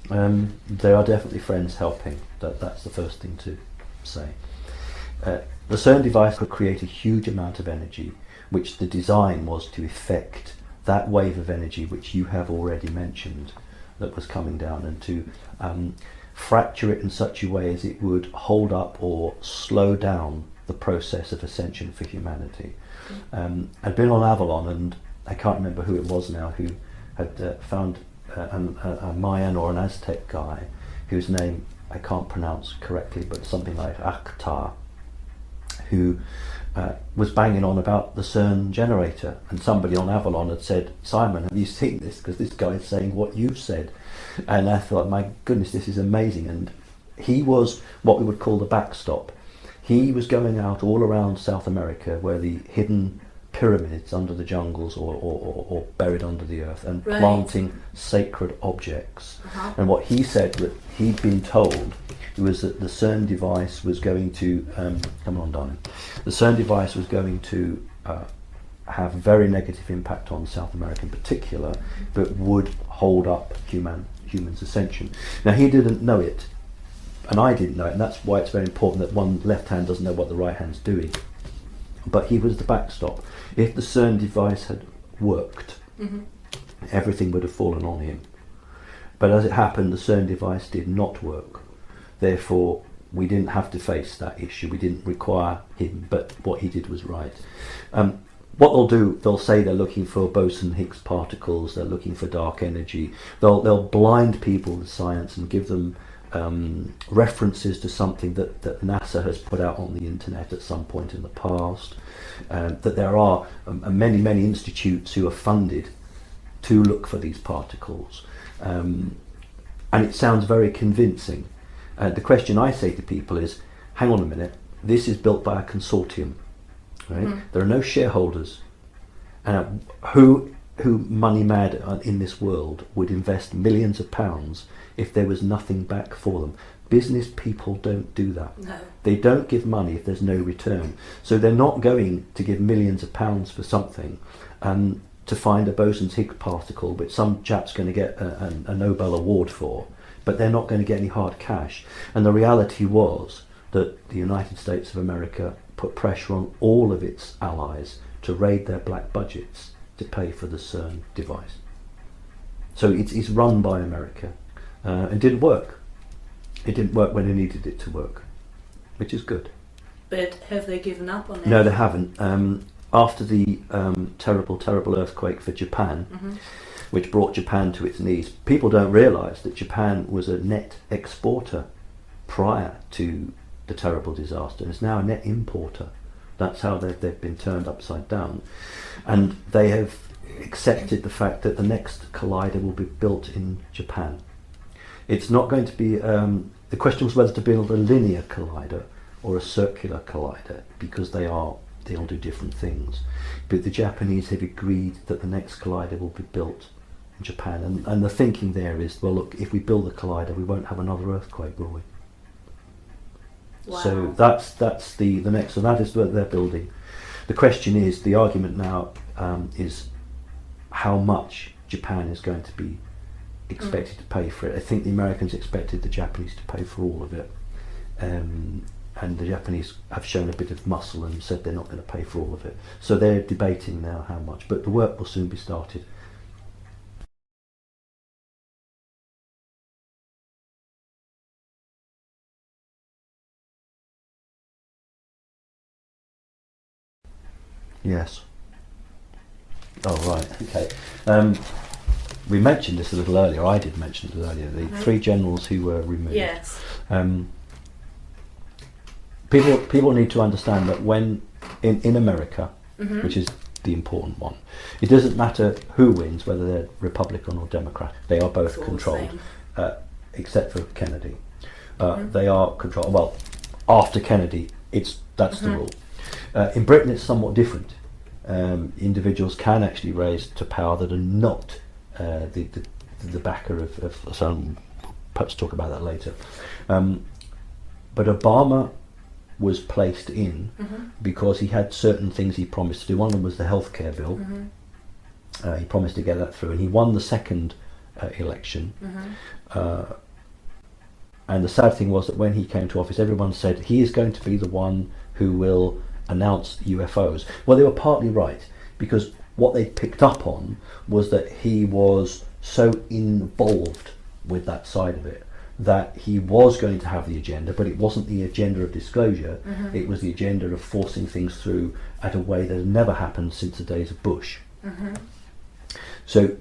There are definitely friends helping. That's the first thing to say. The CERN device could create a huge amount of energy, which the design was to effect that wave of energy which you have already mentioned that was coming down, and to fracture it in such a way as it would hold up or slow down the process of ascension for humanity. I'd been on Avalon, and I can't remember who it was now, who had found a Mayan or an Aztec guy whose name I can't pronounce correctly, but something like Akhtar, who was banging on about the CERN generator, and somebody on Avalon had said, "Simon, have you seen this? Because this guy is saying what you've said." And I thought, my goodness, this is amazing. And he was what we would call the backstop. He was going out all around South America, where the hidden pyramids under the jungles or buried under the earth, and planting sacred objects. And what he said that he'd been told was that the CERN device was going to come on, darling. The CERN device was going to have a very negative impact on South America in particular, but would hold up humans' ascension. Now, he didn't know it, and I didn't know it, and that's why it's very important that one left hand doesn't know what the right hand's doing. But he was the backstop. If the CERN device had worked, everything would have fallen on him. But as it happened, the CERN device did not work. Therefore, we didn't have to face that issue. We didn't require him, but what he did was right. What they'll do, they'll say they're looking for boson-Higgs particles, they're looking for dark energy. They'll blind people with science and give them references to something that NASA has put out on the internet at some point in the past. That there are many institutes who are funded to look for these particles. And it sounds very convincing. The question I say to people is, hang on a minute, this is built by a consortium, right? There are no shareholders. Who money mad in this world would invest millions of pounds if there was nothing back for them? Business people don't do that. No. They don't give money if there's no return. So they're not going to give millions of pounds for something to find a boson-Higgs particle, which some chap's going to get a Nobel Award for, but they're not going to get any hard cash. And the reality was that the United States of America put pressure on all of its allies to raid their black budgets to pay for the CERN device. So it's run by America. It didn't work. It didn't work when they needed it to work, which is good. But have they given up on it? No, they haven't. After the terrible earthquake for Japan, which brought Japan to its knees, people don't realise that Japan was a net exporter prior to the terrible disaster, and is now a net importer. That's how they've been turned upside down. And they have accepted the fact that the next collider will be built in Japan. It's not going to be, the question was whether to build a linear collider or a circular collider, because they all do different things. But the Japanese have agreed that the next collider will be built in Japan. And the thinking there is, well, look, if we build the collider, we won't have another earthquake, will we? Wow. So that's the next, so that is what they're building. The question is, the argument now is how much Japan is going to be expected to pay for it. I think the Americans expected the Japanese to pay for all of it, and the Japanese have shown a bit of muscle and said they're not going to pay for all of it. So they're debating now how much, but the work will soon be started. Yes. Oh, right, okay. We mentioned this a little earlier, I did mention it earlier, the three generals who were removed. Yes. People need to understand that when, in America, which is the important one, it doesn't matter who wins, whether they're Republican or Democrat, they are both controlled, except for Kennedy. They are controlled, well, after Kennedy, that's the rule. In Britain it's somewhat different. Individuals can actually raise to power that are not the backer of so we'll perhaps talk about that later. But Obama was placed in because he had certain things he promised to do. One of them was the healthcare bill. He promised to get that through, and he won the second election. And the sad thing was that when he came to office, everyone said he is going to be the one who will announce UFOs. Well, they were partly right, because what they picked up on was that he was so involved with that side of it that he was going to have the agenda, but it wasn't the agenda of disclosure, it was the agenda of forcing things through at a way that had never happened since the days of Bush. So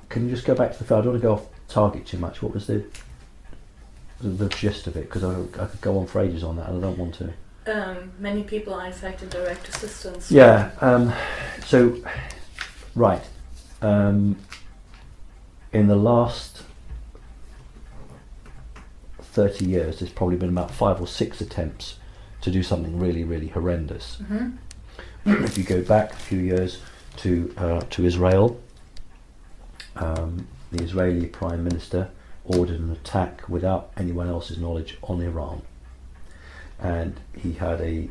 can you just go back to the film? I don't want to go off target too much. What was the gist of it? Because I could go on for ages on that, and I don't want to. Many people are infected direct assistance. Yeah. So, right. In the last 30 years, there's probably been about 5 or 6 attempts to do something really, really horrendous. If you go back a few years to Israel, the Israeli Prime Minister ordered an attack without anyone else's knowledge on Iran. And he had a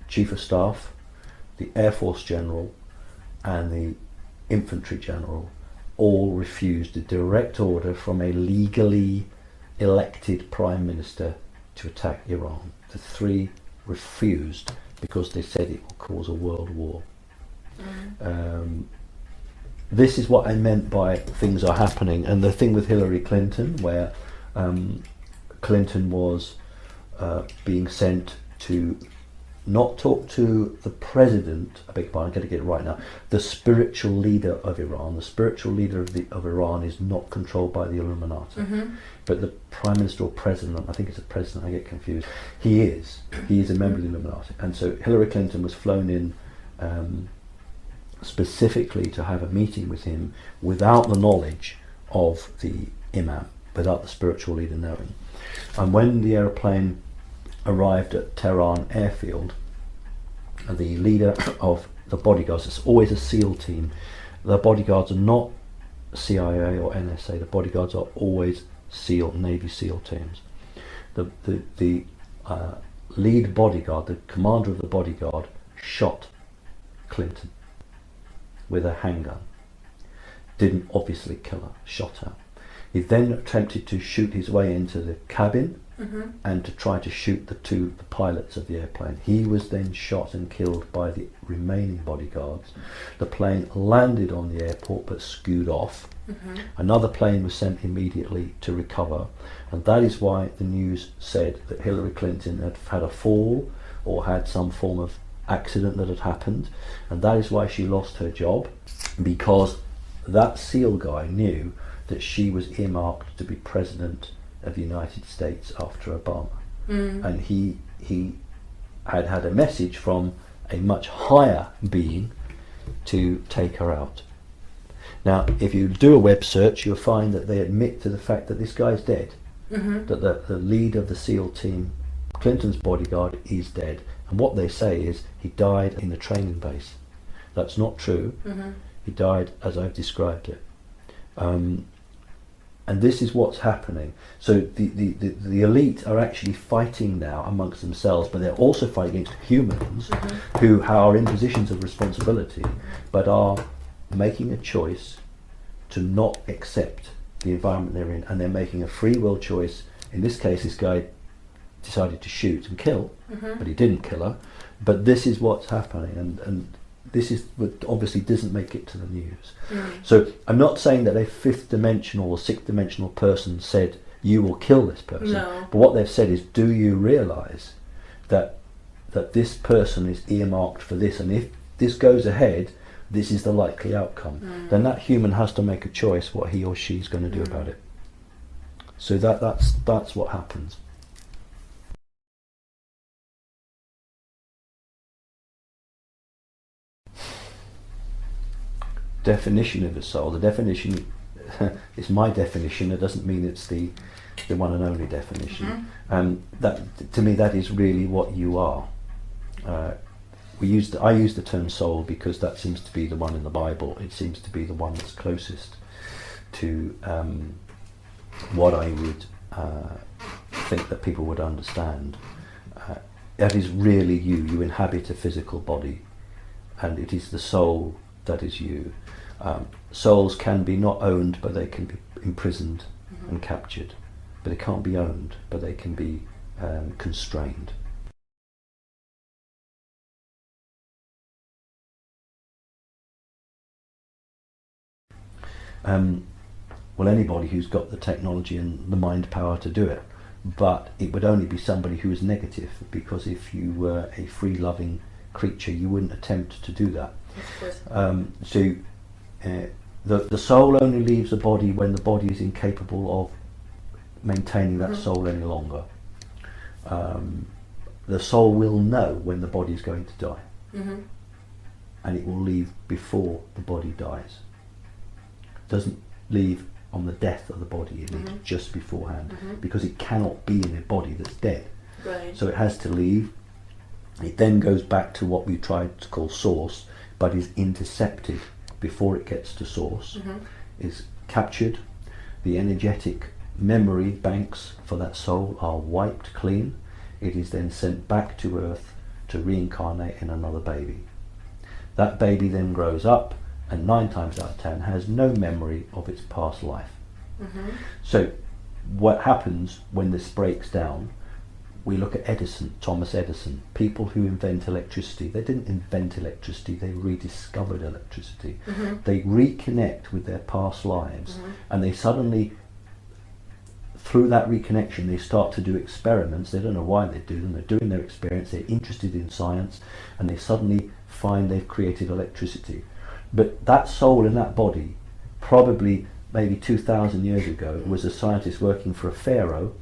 Chief of Staff, the Air Force General, and the Infantry General all refused a direct order from a legally elected Prime Minister to attack Iran. The 3 refused because they said it will cause a world war. This is what I meant by things are happening. And the thing with Hillary Clinton, where Clinton was being sent to not talk to the president, I beg your pardon, I'm going to get it right now, the spiritual leader of Iran. The spiritual leader of Iran is not controlled by the Illuminati, but the Prime Minister or President, I think it's a President, I get confused, he is a member of the Illuminati. And so Hillary Clinton was flown in specifically to have a meeting with him without the knowledge of the imam, without the spiritual leader knowing. And when the aeroplane arrived at Tehran airfield, the leader of the bodyguards, it's always a SEAL team, the bodyguards are not CIA or NSA, the bodyguards are always SEAL, Navy SEAL teams. The lead bodyguard, the commander of the bodyguard, shot Clinton with a handgun. Didn't obviously kill her, shot her. He then attempted to shoot his way into the cabin and to try to shoot the pilots of the airplane. He was then shot and killed by the remaining bodyguards. The plane landed on the airport but skewed off. Another plane was sent immediately to recover, and that is why the news said that Hillary Clinton had had a fall or had some form of accident that had happened, and that is why she lost her job, because that SEAL guy knew that she was earmarked to be president of the United States after Obama. And he had had a message from a much higher being to take her out. Now, if you do a web search, you'll find that they admit to the fact that this guy's dead, that the lead of the SEAL team, Clinton's bodyguard, is dead. And what they say is he died in the training base. That's not true. He died as I've described it. And this is what's happening. So the elite are actually fighting now amongst themselves, but they're also fighting against humans who are in positions of responsibility, but are making a choice to not accept the environment they're in, and they're making a free will choice. In this case, this guy decided to shoot and kill, but he didn't kill her. But this is what's happening, and this is what obviously doesn't make it to the news. So I'm not saying that a 5th dimensional or 6th dimensional person said you will kill this person, but what they've said is, do you realise that this person is earmarked for this, and if this goes ahead, this is the likely outcome. Then that human has to make a choice what he or she is going to do about it. So that's what happens. Definition of the soul. The definition is my definition. It doesn't mean it's the one and only definition. That, to me, that is really what you are. I use the term soul because that seems to be the one in the Bible. It seems to be the one that's closest to what I would think that people would understand. That is really you. You inhabit a physical body, and it is the soul that is you. Souls can be not owned, but they can be imprisoned and captured. But they can't be owned, but they can be constrained. Well, anybody who's got the technology and the mind power to do it, but it would only be somebody who is negative, because if you were a free-loving creature, you wouldn't attempt to do that. So the soul only leaves the body when the body is incapable of maintaining that soul any longer. The soul will know when the body is going to die, and it will leave before the body dies. Doesn't leave on the death of the body, it leaves just beforehand, because it cannot be in a body that's dead. Right. So it has to leave. It then goes back to what we tried to call source, but is intercepted before it gets to source, is captured. The energetic memory banks for that soul are wiped clean. It is then sent back to Earth to reincarnate in another baby. That baby then grows up, and 9 times out of 10 has no memory of its past life. So what happens when this breaks down, we look at Edison, Thomas Edison, people who invent electricity. They didn't invent electricity, they rediscovered electricity. They reconnect with their past lives, and they suddenly, through that reconnection, they start to do experiments. They don't know why they do them, they're doing their experience, they're interested in science, and they suddenly find they've created electricity. But that soul in that body, probably maybe 2,000 years ago, was a scientist working for a pharaoh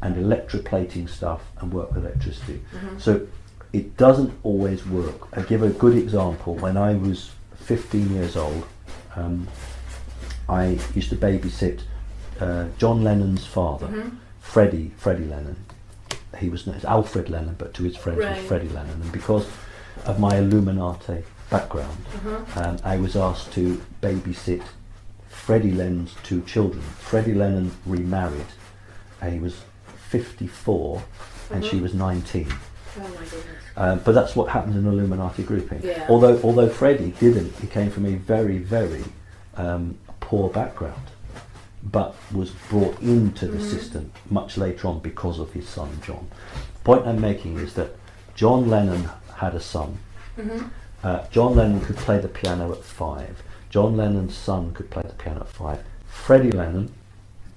and electroplating stuff and work with electricity. So it doesn't always work. I give a good example. When I was 15 years old, I used to babysit John Lennon's father, Freddie Lennon. He was known as Alfred Lennon, but to his friends was Freddie Lennon. And because of my Illuminati background, I was asked to babysit Freddie Lennon's 2 children. Freddie Lennon remarried. He was 54 and she was 19. Oh my goodness. But that's what happens in Illuminati grouping. Yeah. Although Freddie didn't, he came from a very, very poor background, but was brought into the system much later on because of his son John. The point I'm making is that John Lennon had a son. John Lennon could play the piano at 5. John Lennon's son could play the piano at 5. Freddie Lennon,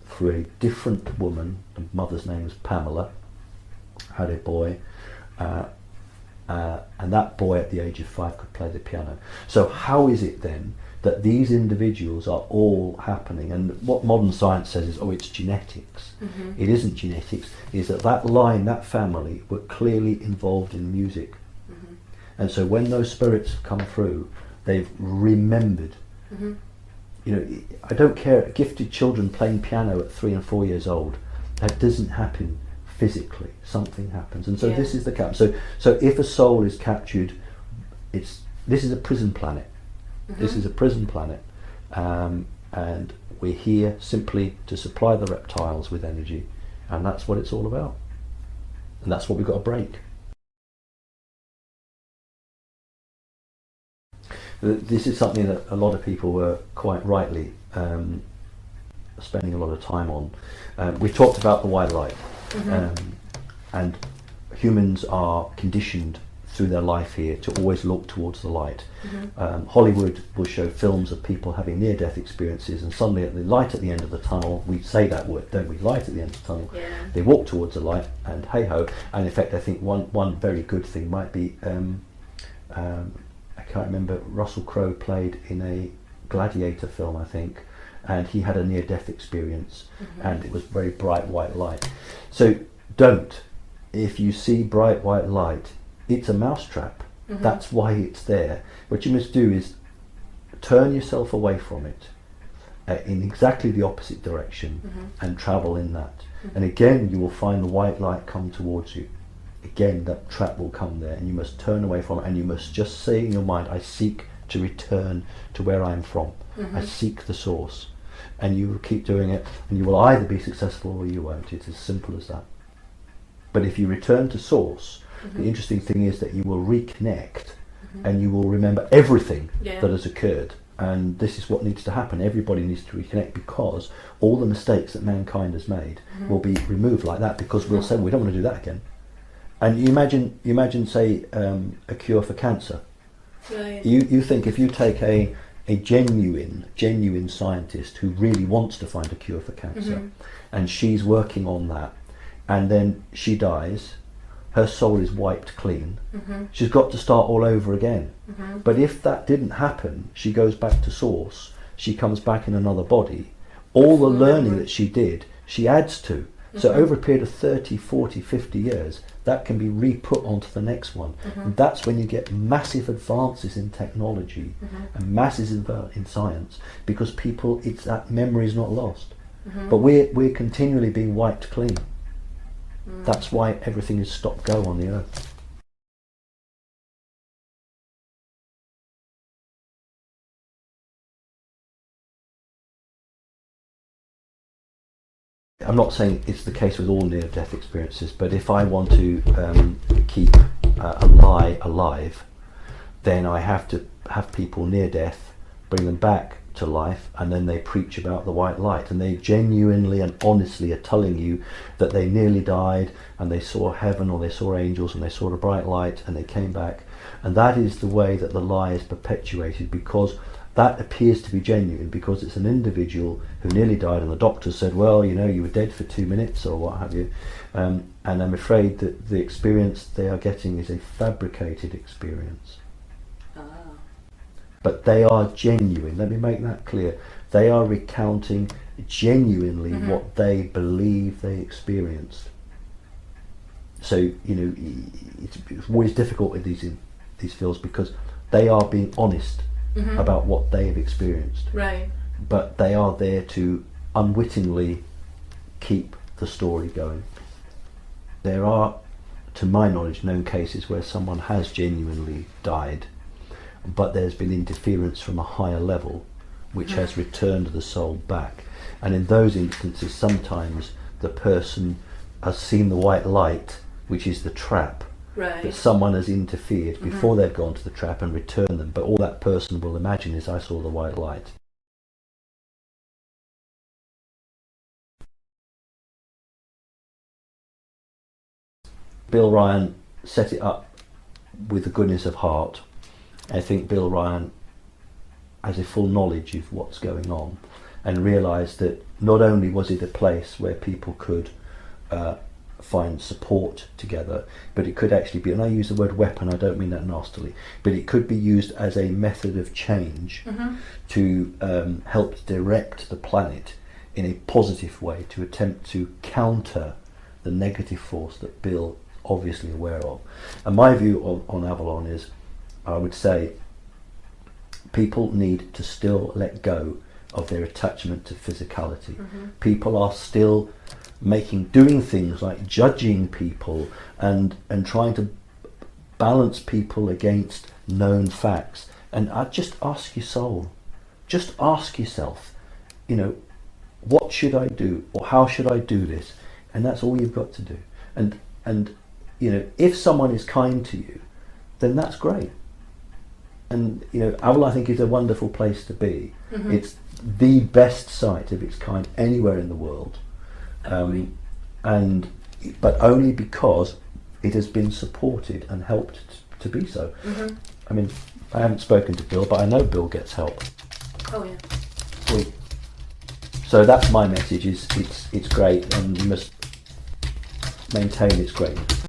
through a different woman, the mother's name was Pamela, had a boy, and that boy at the age of 5 could play the piano. So how is it then that these individuals are all happening? And what modern science says is, oh, it's genetics. It isn't genetics. It is that line, that family, were clearly involved in music. And so when those spirits come through, they've remembered. You know, I don't care, gifted children playing piano at 3 and 4 years old, that doesn't happen physically. Something happens. And so this is the cap. So if a soul is captured, this is a prison planet. This is a prison planet, and we're here simply to supply the reptiles with energy, and that's what it's all about. And that's what we've got to break. This is something that a lot of people were quite rightly spending a lot of time on. We talked about the white light, and humans are conditioned through their life here to always look towards the light. Hollywood will show films of people having near-death experiences, and suddenly at the light at the end of the tunnel, we say that word, don't we? Light at the end of the tunnel. They walk towards the light, and hey-ho. And in fact, I think one very good thing might be, I can't remember, Russell Crowe played in a Gladiator film, I think, and he had a near-death experience, and it was very bright white light. So don't. If you see bright white light, it's a mousetrap. That's why it's there. What you must do is turn yourself away from it in exactly the opposite direction and travel in that. And again, you will find the white light come towards you. Again, that trap will come there, and you must turn away from it, and you must just say in your mind, I seek to return to where I am from. I seek the source. And you will keep doing it, and you will either be successful or you won't. It's as simple as that. But if you return to source, the interesting thing is that you will reconnect and you will remember everything Yeah. that has occurred. And this is what needs to happen. Everybody needs to reconnect, because all the mistakes that mankind has made will be removed like that, because we'll say, we don't want to do that again. And you imagine, say, a cure for cancer. Right. You think if you take a genuine scientist who really wants to find a cure for cancer, and she's working on that, and then she dies, her soul is wiped clean. She's got to start all over again. But if that didn't happen, she goes back to source, she comes back in another body, all the learning that she did, she adds to. So over a period of 30, 40, 50 years, that can be re-put onto the next one. And that's when you get massive advances in technology and masses in science, because people, it's that memory is not lost. But we're continually being wiped clean. That's why everything is stop-go on the earth. I'm not saying it's the case with all near-death experiences, but if I want to keep a lie alive, then I have to have people near death, bring them back to life, and then they preach about the white light, and they genuinely and honestly are telling you that they nearly died, and they saw heaven, or they saw angels, and they saw the bright light, and they came back. And that is the way that the lie is perpetuated, because that appears to be genuine, because it's an individual who nearly died, and the doctor said, well, you know, you were dead for 2 minutes, or what have you. And I'm afraid that the experience they are getting is a fabricated experience. But they are genuine. Let me make that clear. They are recounting genuinely what they believe they experienced. So, you know, it's always difficult with these fields, because they are being honest about what they have experienced. Right. But they are there to unwittingly keep the story going. There are, to my knowledge, known cases where someone has genuinely died, but there's been interference from a higher level which has returned the soul back. And in those instances, sometimes the person has seen the white light, which is the trap, Right. but someone has interfered before they've gone to the trap and returned them. But all that person will imagine is, I saw the white light. Bill Ryan set it up with the goodness of heart. I think Bill Ryan has a full knowledge of what's going on, and realised that not only was it a place where people could find support together, but it could actually be, and I use the word weapon, I don't mean that nastily, but it could be used as a method of change to help direct the planet in a positive way, to attempt to counter the negative force that Bill obviously aware of. And my view on Avalon is, I would say, people need to still let go of their attachment to physicality. People are still doing things like judging people and trying to balance people against known facts. And I just ask your soul, just ask yourself, you know, what should I do, or how should I do this? And that's all you've got to do. And you know, if someone is kind to you, then that's great. And you know, Avalon, I think, is a wonderful place to be. It's the best site of its kind anywhere in the world, but only because it has been supported and helped to be so. I mean, I haven't spoken to Bill, but I know Bill gets help. Oh yeah. Sweet. So that's my message: is it's great, and you must maintain its greatness.